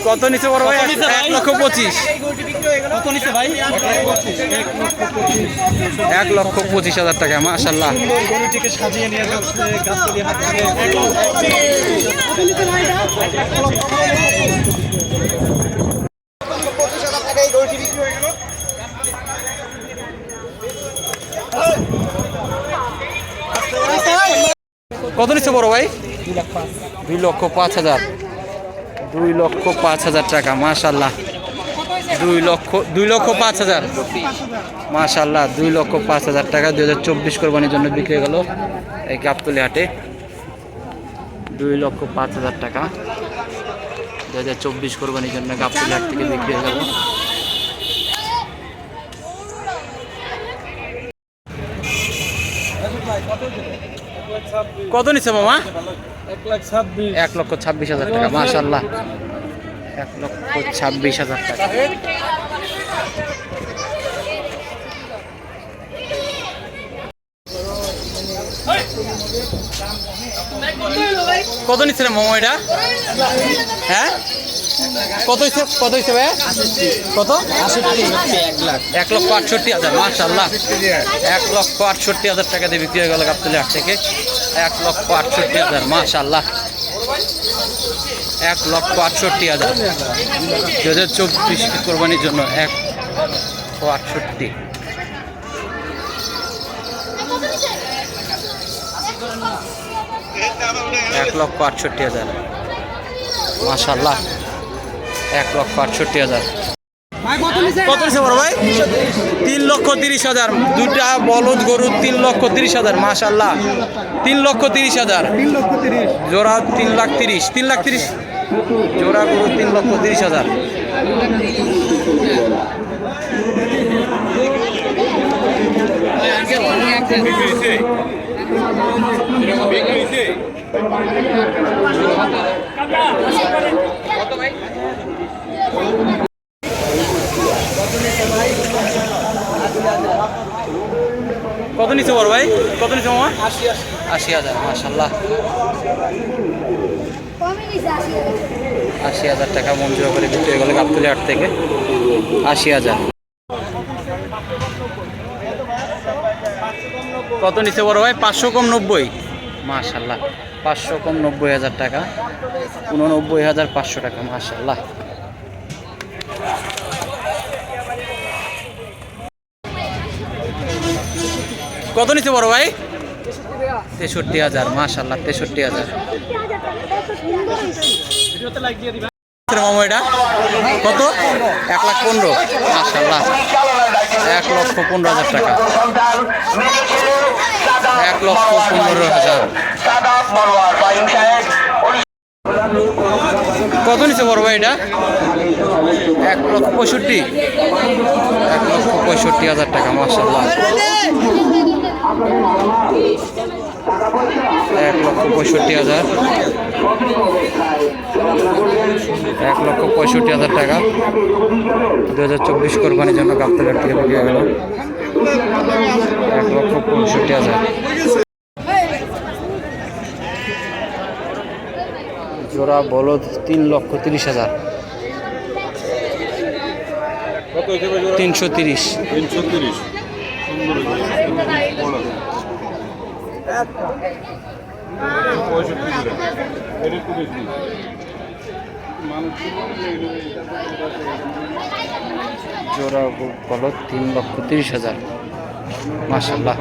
কত নিচে বড় ভাই? 1,25,000। কত নিচ্ছে ভাই? 1,25,000 টাকা, মাশাআল্লাহ। গরুটিকে সাজিয়ে নিয়ে যাচ্ছে গাবতলী হাট থেকে। কত নিচ্ছে বড় ভাই? 2,05,000। 2,05,000 টাকা, মাশাআল্লাহ। 2,05,000 মাশাআল্লাহ। 2,05,000 টাকা 2024 কোরবানির জন্য বিক্রি গেল এই গাবতলী হাটে। 2,05,000 টাকা 2024 কোরবানির জন্য গাবতলী হাট থেকে বিক্রি হয়ে গেল। কত নিচ্ছে মামা? 1,26,000 টাকা, মাশাআল্লাহ। 1,26,000 টাকা। কত নিচ্ছে মামা এটা? হ্যাঁ, কত হয়েছে? কত হয়েছে ভাই? কত? 1,68,000, মাশাআল্লাহ। 1,68,000 টাকা দিয়ে বিক্রি হয়ে গেল গাবতলী হাট থেকে। 1,68,000, মাশাআল্লাহ। 1,68,000 2024 কোরবানির জন্য 1,68,000। 1,68,000, মাশাআল্লাহ। 1,68,000। কত নিচ্ছে বড় ভাই? 3,30,000। দুটা বলদ গরু 3,30,000, মাশাআল্লাহ। 3,30,000 জোড়া। 3,30,000, 3,30,000 জোড়া গরু। 3,30,000। কত নিচ্ছে বড় ভাই? কত নিচ্ছে মামা? 80,000, মাশাআল্লাহ। 80,000 টাকা মঞ্জুর করে বিক্রি হয়ে গেল গাবতলী হাট থেকে। 80,000। কত নিচ্ছে বড় ভাই? 500 কম 90, মাশাআল্লাহ। 500 কম 90,000 টাকা। 89,500 টাকা, মাশাআল্লাহ। কত নিচ্ছে বড় ভাই? 63,000, মাশাআল্লাহ। 63,000। মামা এটা কত? 1,15,000, মাশাআল্লাহ। 1,15,000 টাকা। 1,15,000। কত নিচ্ছে বড় ভাই এটা? 1,65,000। 1,65,000 টাকা, মাশাআল্লাহ। 1,65,000। 1,65,000 টাকা 2024 কোরবানির জন্য গাবতলী হাট থেকে বিক্রি হয়ে গেল। 1,65,000। জোড়া বলদ 3,30,000। 330। জোড়া বলদ 3,30,000, মাশাআল্লাহ।